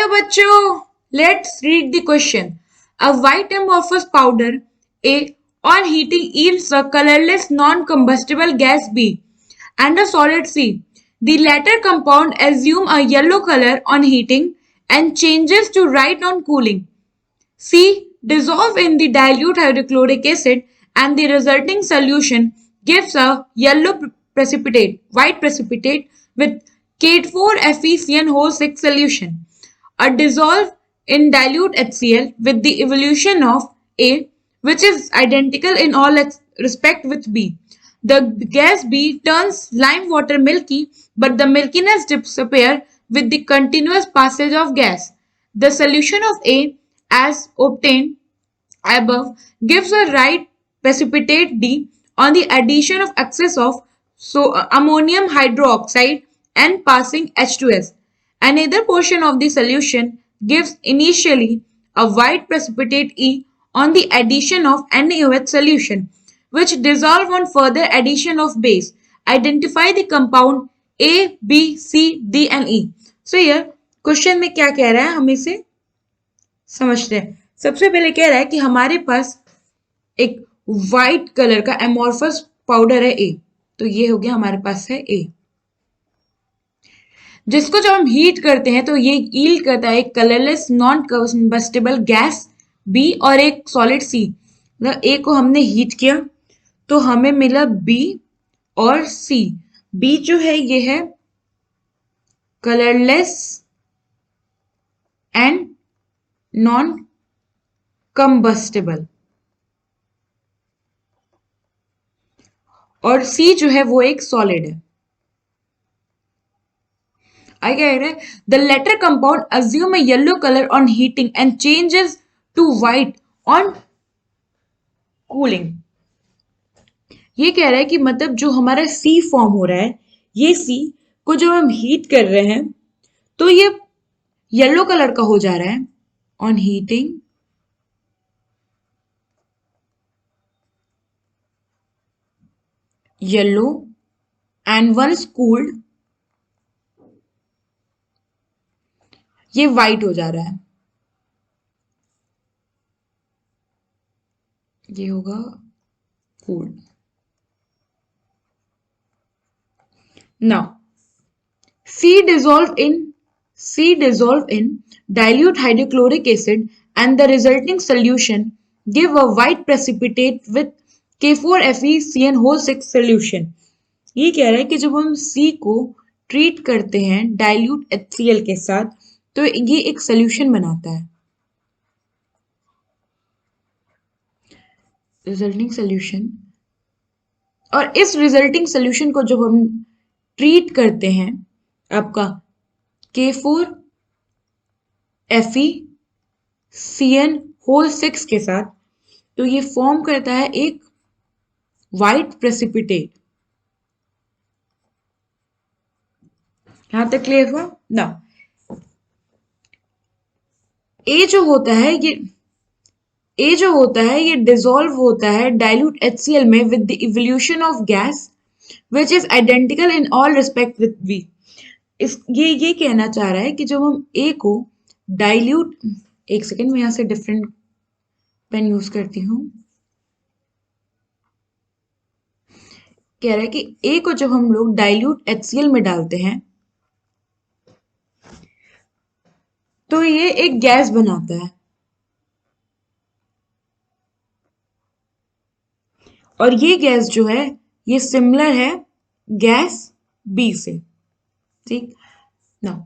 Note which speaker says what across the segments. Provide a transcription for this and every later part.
Speaker 1: Hello बच्चों, let's read the question. A white amorphous powder A on heating yields a colorless non-combustible gas B and a solid C. The latter compound assume a yellow color on heating and changes to white on cooling. C. Dissolve in the dilute hydrochloric acid and the resulting solution gives a yellow precipitate, white precipitate with K4FeCN6 solution. A dissolve in dilute HCl with the evolution of A, which is identical in all respect with B. The gas B turns lime water milky, but the milkiness disappears with the continuous passage of gas. The solution of A, as obtained above, gives a right precipitate D on the addition of excess of ammonium hydroxide and passing H2S. Another portion of the solution gives initially a white precipitate E on the addition of NaOH solution, which dissolve on further addition of base. Identify the compound A, B, C, D and E. So here question में क्या कह रहा है हम इसे समझते हैं। सबसे पहले कह रहा है कि हमारे पास एक व्हाइट कलर का एमोर्फस पाउडर है ए, तो ये हो गया हमारे पास है ए, जिसको जब हम हीट करते हैं तो ये यील्ड करता है एक colourless non combustible gas B और एक सॉलिड सी। मतलब ए को हमने हीट किया तो हमें मिला बी और सी। बी जो है ये है कलरलेस एंड नॉन कंबस्टिबल और सी जो है वो एक सॉलिड है। I get it. The latter compound assume a yellow color on heating and changes to white on cooling. ये कह रहा है कि मतलब जो हमारा C फॉर्म हो रहा है, ये C को जब हम हीट कर रहे हैं तो ये येलो कलर का हो जा रहा है on heating yellow and once cooled ये वाइट हो जा रहा है। ये होगा cooled. Now C dissolve in dilute hydrochloric acid and the resulting solution give a white precipitate with K4FeCN6 solution. ये कह रहा है कि जब हम C को ट्रीट करते हैं डाइल्यूट HCl के साथ तो ये एक सोल्यूशन बनाता है। रिजल्टिंग सोल्यूशन, और इस रिजल्टिंग सोल्यूशन को जब हम ट्रीट करते हैं आपका K4FeCN6 के साथ तो ये फॉर्म करता है एक व्हाइट प्रेसिपिटेट। यहां तक क्लियर हुआ ना। ए जो होता है ये डिसॉल्व होता है डाइल्यूट HCl में with the evolution of gas which is identical in all respect with B. ये कहना चाह रहा है कि जब हम ए को डाइल्यूट, एक सेकेंड मैं यहां से डिफरेंट पेन यूज करती हूं। कह रहा है कि ए को जब हम लोग डाइल्यूट HCl में डालते हैं तो ये एक गैस बनाता है और ये गैस जो है ये सिमिलर है गैस बी से। ठीक, now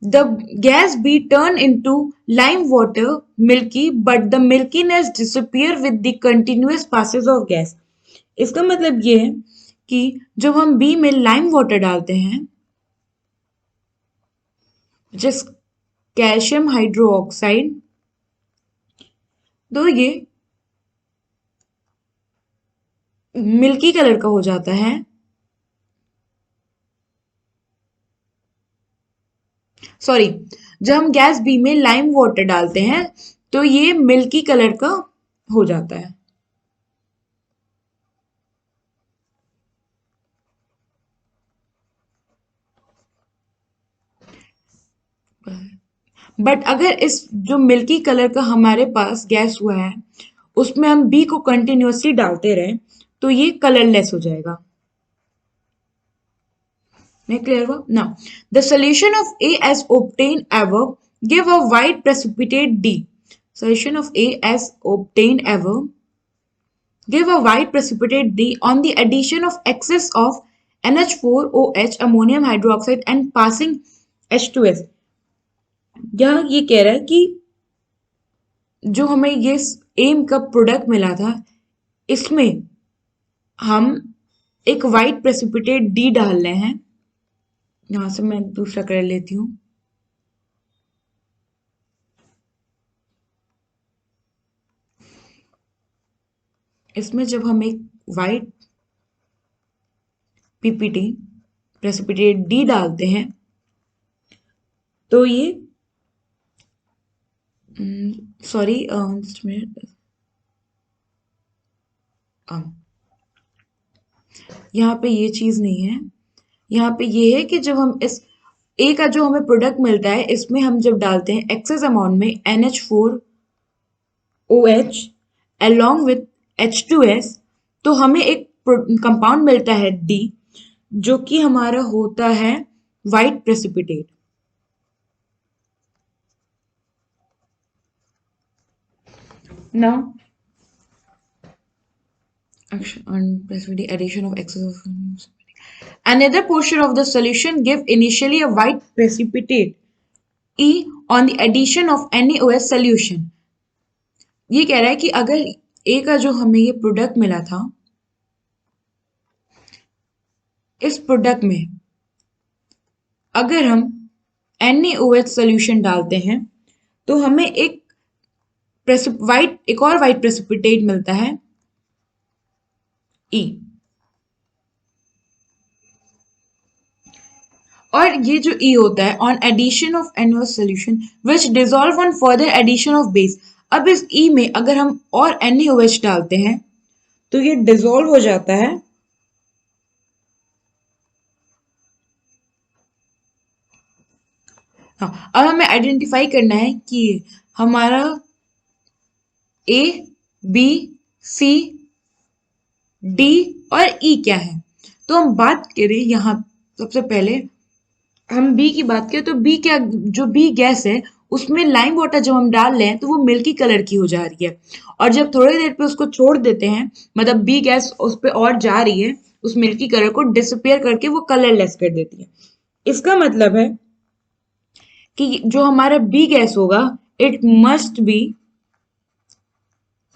Speaker 1: the gas be turned into lime water milky but the milkiness disappear with the continuous passes of gas. इसका मतलब ये है कि जब हम बी में लाइम वाटर डालते हैं जिस कैल्शियम हाइड्रोक्साइड, तो ये मिल्की कलर का हो जाता है। सॉरी, जब हम गैस बी में लाइम वाटर डालते हैं तो ये मिल्की कलर का हो जाता है। बट अगर इस जो मिल्की कलर का हमारे पास गैस हुआ है उसमें हम बी को कंटिन्यूअसली डालते रहे तो ये कलरलेस हो जाएगा। मैं क्लियर हुआ ना? The solution of A as obtained ever give a white precipitate D. Solution of A as obtained ever give a white precipitate D on the addition of excess of NH4OH ammonium hydroxide and passing H2S। यह ये कह रहा है कि जो हमें ये M का प्रोडक्ट मिला था इसमें हम एक वाइट प्रेसिपिटेट डी डाल रहे हैं। यहां से मैं दूसरा कर लेती हूँ। इसमें जब हम एक वाइट पीपीटी प्रेसिपिटेट डी डालते हैं तो ये सॉरी जस्ट मिनट, यहाँ पे ये चीज नहीं है। यहाँ पे ये है कि जब हम इस ए का जो हमें प्रोडक्ट मिलता है इसमें हम जब डालते हैं एक्सेस अमाउंट में NH4OH along with H2S तो हमें एक कंपाउंड मिलता है D जो कि हमारा होता है white precipitate. Now on precipitate addition of excess of another portion of the solution give initially a white precipitate E on the addition of NaOH solution। ये कह रहा है कि अगर ए का जो हमें ये प्रोडक्ट मिला था इस प्रोडक्ट में अगर हम NaOH सोल्यूशन डालते हैं तो हमें एक और वाइट प्रेसिपिटेट मिलता है E। और ये जो E होता है on addition of NaOH solution which dissolve on further addition of base. अब इस E में अगर हम और NaOH डालते हैं तो ये डिसॉल्व हो जाता है हाँ। अब हमें आइडेंटिफाई करना है कि हमारा A, B, C, D और E क्या है। तो हम बात करें यहाँ सबसे पहले हम B की बात करें तो B क्या, जो B गैस है उसमें लाइम वाटर जब हम डाल रहे हैं तो वो मिल्की कलर की हो जा रही है और जब थोड़ी देर पे उसको छोड़ देते हैं मतलब B गैस उस पर और जा रही है उस मिल्की कलर को डिसअपियर करके वो कलरलेस कर देती है। इसका मतलब है कि जो हमारा बी गैस होगा it must be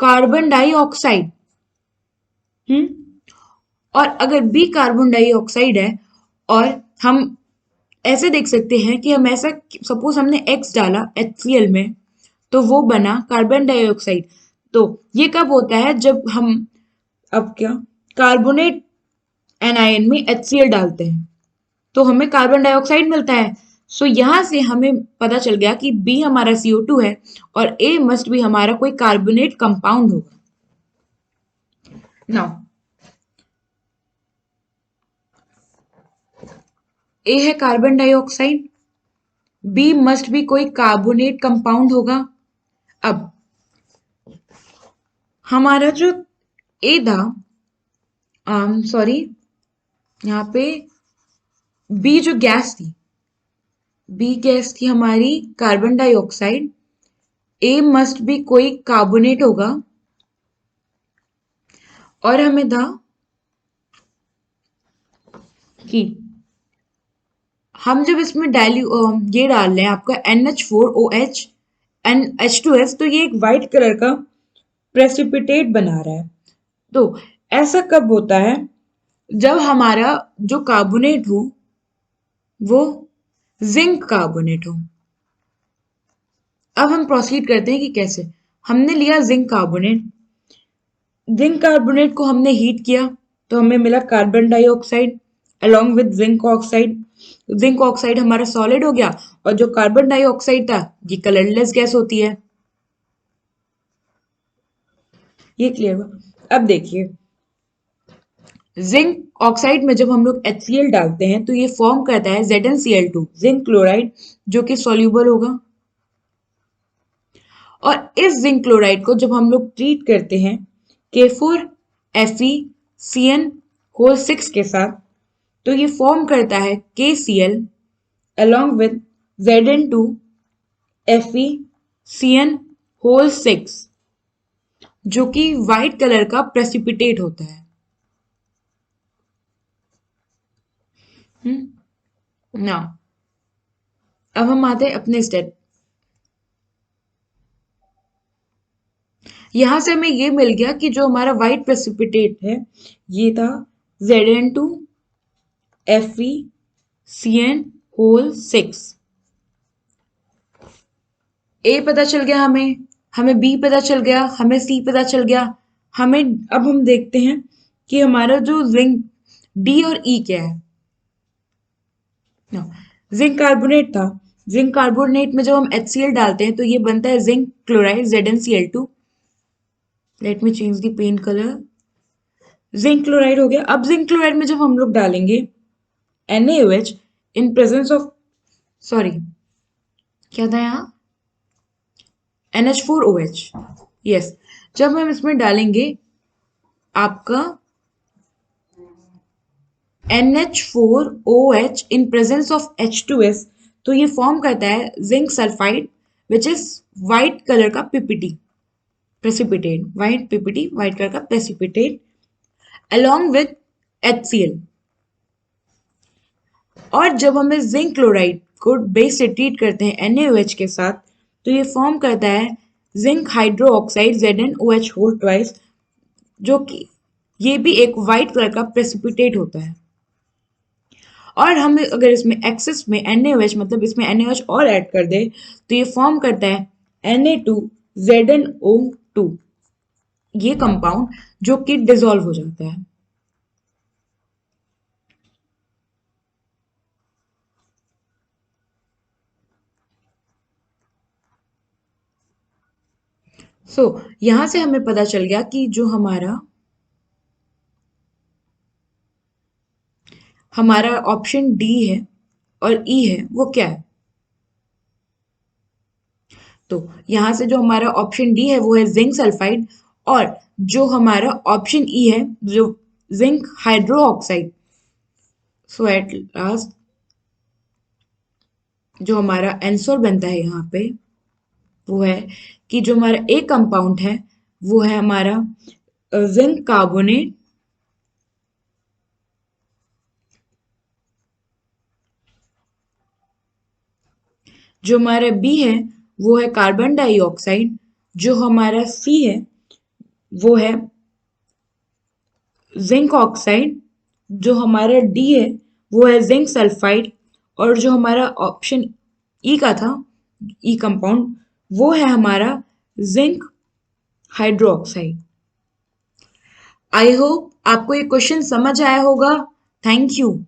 Speaker 1: carbon dioxide. और अगर बी कार्बन डाइऑक्साइड है और हम ऐसे देख सकते हैं कि हम ऐसा सपोज हमने X डाला HCl में तो वो बना कार्बन डाइऑक्साइड। तो ये कब होता है जब हम अब क्या कार्बोनेट एनायन में HCl डालते हैं तो हमें कार्बन डाइऑक्साइड मिलता है। सो यहां से हमें पता चल गया कि बी हमारा CO2 है और ए मस्ट भी हमारा कोई कार्बोनेट कंपाउंड होगा। नाउ ए है कार्बन डाइऑक्साइड, बी मस्ट भी कोई कार्बोनेट कंपाउंड होगा। अब हमारा जो ए था सॉरी यहाँ पे बी जो गैस थी बी गैस थी हमारी कार्बन डाइऑक्साइड, ए मस्ट भी कोई कार्बोनेट होगा और हमें था कि हम जब इसमें ये डाल रहे हैं आपका NH4OH एंड H2S तो ये एक वाइट कलर का प्रेसिपिटेट बना रहा है। तो ऐसा कब होता है जब हमारा जो कार्बोनेट हो वो जिंक कार्बोनेट हो। अब हम प्रोसीड करते हैं कि कैसे। हमने लिया जिंक कार्बोनेट को हमने हीट किया तो हमें मिला carbon dioxide along with zinc oxide. Zinc oxide हमारा सॉलिड हो गया और जो कार्बन डाइऑक्साइड था ये कलरलेस गैस होती है। ये क्लियर हुआ। अब देखिए जिंक ऑक्साइड में जब हम लोग HCl डालते हैं तो ये फॉर्म करता है ZnCl2 जिंक क्लोराइड जो कि सॉल्यूबल होगा। और इस जिंक क्लोराइड को जब हम लोग ट्रीट करते हैं K4FeCN होल 6 के साथ, तो ये फॉर्म करता है KCl along with Zn2FeCN whole 6, जो कि व्हाइट कलर का प्रेसिपिटेट होता है। ना अब हम आते हैं अपने स्टेप। यहां से हमें ये मिल गया कि जो हमारा व्हाइट प्रेसिपिटेट है ये था Zn2FeCN होल 6। ए पता चल गया हमें बी पता चल गया, हमें सी पता चल गया। अब हम देखते हैं कि हमारा जो जिंक डी और ई क्या है। जिंक कार्बोनेट था। जिंक कार्बोनेट में जब हम HCl डालते हैं तो ये बनता है zinc chloride ZnCl2। Let me change the pen colour. Zinc chloride हो गया। अब जिंक क्लोराइड में जब हम लोग डालेंगे NaOH in presence of, sorry क्या था यहाँ, NH4OH। यस, जब हम इसमें डालेंगे आपका NH4OH in presence of H2S, तो ये फॉर्म करता है zinc sulphide which is white colour का PPT precipitate, white PPT, white colour का प्रेसिपिटेट along with HCl। और जब हम इस जिंक क्लोराइड को बेस से ट्रीट करते हैं NaOH के साथ, तो ये फॉर्म करता है zinc hydroxide ZnOH whole twice, जो कि ये भी एक व्हाइट कलर का प्रेसिपिटेट होता है। और हम अगर इसमें एक्सेस में NaOH मतलब इसमें NaOH और ऐड कर दे तो ये फॉर्म करता है Na2ZnO2, ये कंपाउंड जो कि डिसॉल्व हो जाता है। यहां से हमें पता चल गया कि जो हमारा ऑप्शन डी है और ई है वो क्या है। तो यहां से जो हमारा ऑप्शन डी है वो है जिंक सल्फाइड, और जो हमारा ऑप्शन ई है जो zinc hydro oxide. So at last जो हमारा आंसर बनता है यहाँ पे वो है कि जो हमारा ए कंपाउंड है वो है हमारा जिंक कार्बोनेट, जो हमारा बी है वो है कार्बन डाइऑक्साइड, जो हमारा सी है वो है जिंक ऑक्साइड, जो हमारा डी है वो है जिंक सल्फाइड, और जो हमारा ऑप्शन ई का था, ई कंपाउंड, वो है हमारा जिंक हाइड्रोक्साइड। आई होप आपको ये क्वेश्चन समझ आया होगा। Thank you.